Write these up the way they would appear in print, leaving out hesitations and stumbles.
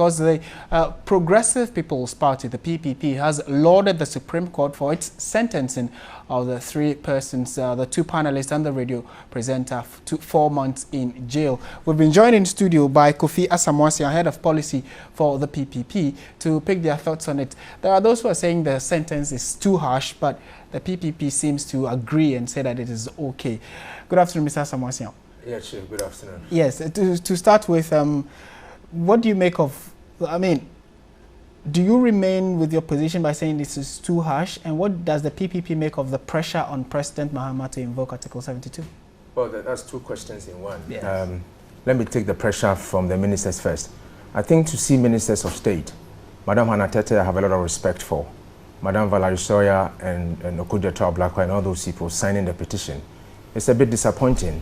because the Progressive People's Party, the PPP, has lauded the Supreme Court for its sentencing of the three persons, the two panelists and the radio presenter, to 4 months in jail. We've been joined in studio by Kofi Asamoah, head of policy for the PPP, to pick their thoughts on it. There are those who are saying the sentence is too harsh, but the PPP seems to agree and say that it is okay. Good afternoon, Mr. Asamoah. Yeah, sure. Good afternoon. Yes, to start with, what do you make of, I mean, do you remain with your position by saying this is too harsh? And what does the PPP make of the pressure on President Mahama to invoke Article 72? Well, that's two questions in one. Yes. Let me take the pressure from the ministers first. I think to see ministers of state, Madam Hannah Tete, I have a lot of respect for. Madam Valerie Soya and Okudzeto Ablakwa and all those people signing the petition. It's a bit disappointing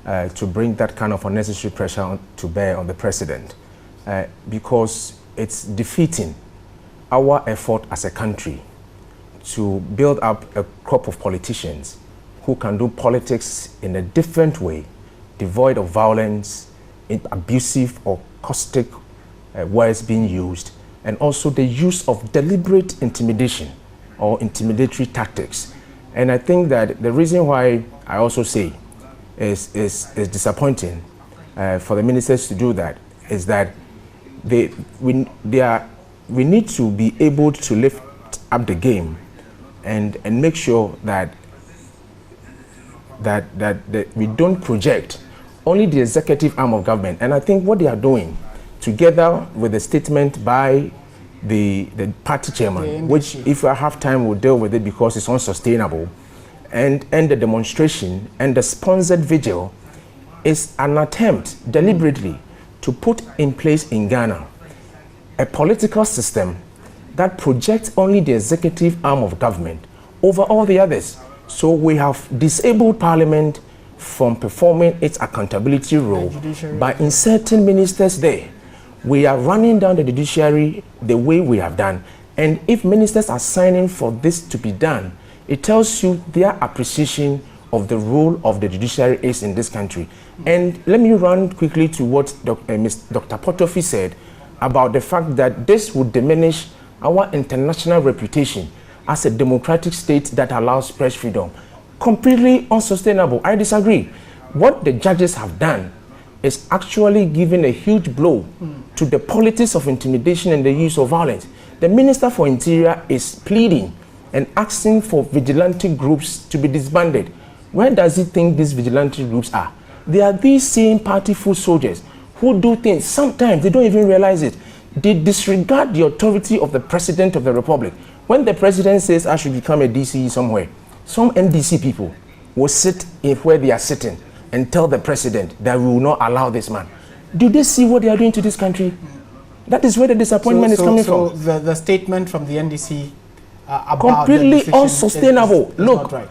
to bring that kind of unnecessary pressure to bear on the president because it's defeating our effort as a country to build up a crop of politicians who can do politics in a different way, devoid of violence, abusive or caustic words being used, and also the use of deliberate intimidation or intimidatory tactics. And I think that the reason why I also say is disappointing for the ministers to do that is that we need to be able to lift up the game and make sure that we don't project only the executive arm of government. And I think what they are doing, together with the statement by the party chairman, which if I have time we'll deal with it because it's unsustainable, and the demonstration and the sponsored vigil is an attempt deliberately to put in place in Ghana a political system that projects only the executive arm of government over all the others. So we have disabled Parliament from performing its accountability role by inserting ministers there. We are running down the judiciary the way we have done. And if ministers are signing for this to be done, it tells you their appreciation of the role of the judiciary is in this country. And let me run quickly to what Dr. Potofi said about the fact that this would diminish our international reputation as a democratic state that allows press freedom. Completely unsustainable. I disagree. What the judges have done is actually giving a huge blow to the politics of intimidation and the use of violence. The Minister for Interior is pleading and asking for vigilante groups to be disbanded. Where does he think these vigilante groups are? They are these same party foot soldiers who do things, sometimes they don't even realize it. They disregard the authority of the President of the Republic. When the President says I should become a DCE somewhere, some NDC people will sit where they are sitting and tell the President that we will not allow this man. Do they see what they are doing to this country? That is where the disappointment is coming from. So the statement from the NDC about completely unsustainable. Is Look, right.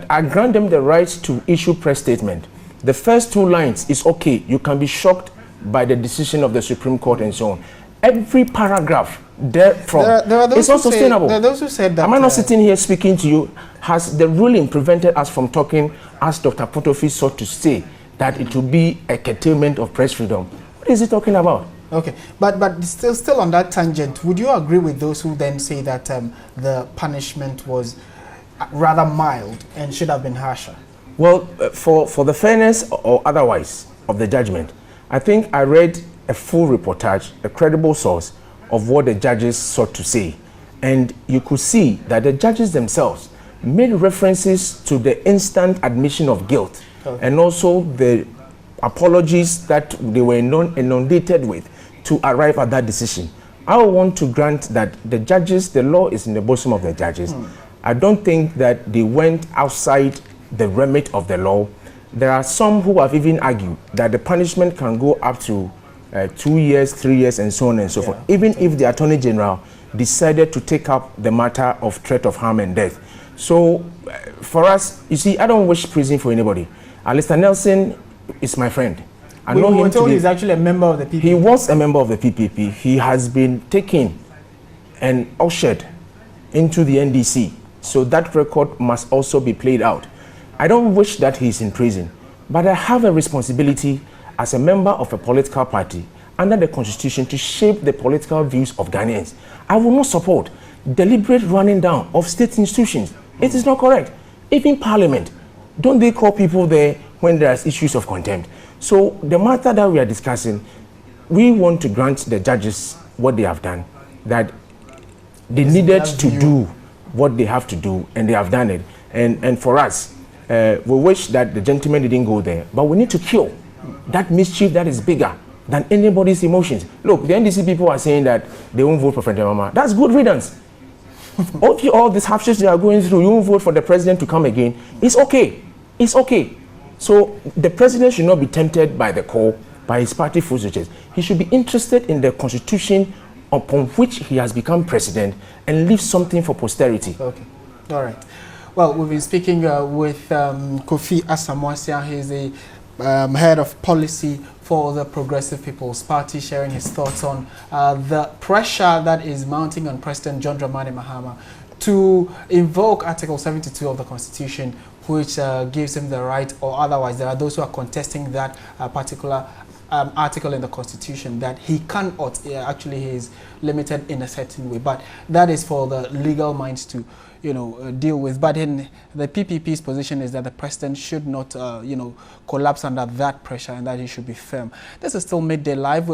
I grant them the right to issue press statement. The first two lines is okay. You can be shocked by the decision of the Supreme Court and so on. Every paragraph therefrom is unsustainable. There are those who said that. Am I not sitting here speaking to you? Has the ruling prevented us from talking, as Dr. Potofi sought to say, that it will be a curtailment of press freedom? What is he talking about? Okay, but still on that tangent, would you agree with those who then say that the punishment was rather mild and should have been harsher? Well, for the fairness or otherwise of the judgment, I think I read a full reportage, a credible source of what the judges sought to say. And you could see that the judges themselves made references to the instant admission of guilt and also the apologies that they were inundated with to arrive at that decision. I want to grant that the judges, the law is in the bosom of the judges. I don't think that they went outside the remit of the law. There are some who have even argued that the punishment can go up to 2 years, 3 years, and so on and so forth, even if the Attorney General decided to take up the matter of threat of harm and death. So for us, you see, I don't wish prison for anybody. Alistair Nelson is my friend. I know him to be, he's actually a member of the PPP. He was a member of the PPP. He has been taken and ushered into the NDC. So that record must also be played out. I don't wish that he's in prison, but I have a responsibility as a member of a political party, under the constitution to shape the political views of Ghanaians. I will not support deliberate running down of state institutions. It is not correct. Even parliament, don't they call people there when there are issues of contempt? So the matter that we are discussing, we want to grant the judges what they have done, that they needed to do what they have to do, and they have done it. And for us, we wish that the gentleman didn't go there, but we need to cure that mischief that is bigger than anybody's emotions. Look, the NDC people are saying that they won't vote for President Mama. That's good riddance. All these hardships they are going through, you won't vote for the president to come again. It's okay. It's okay. So the president should not be tempted by the call, by his party foolishness. He should be interested in the constitution upon which he has become president and leave something for posterity. Okay. All right. Well, we've been speaking with Kofi Asamoah. He's the head of policy for the Progressive People's Party, sharing his thoughts on the pressure that is mounting on President John Dramani Mahama to invoke Article 72 of the Constitution, which gives him the right, or otherwise there are those who are contesting that particular article in the Constitution, that he cannot, actually he is limited in a certain way. But that is for the legal minds to, deal with. But in the PPP's position is that the president should not, collapse under that pressure, and that he should be firm. This is still Midday Live.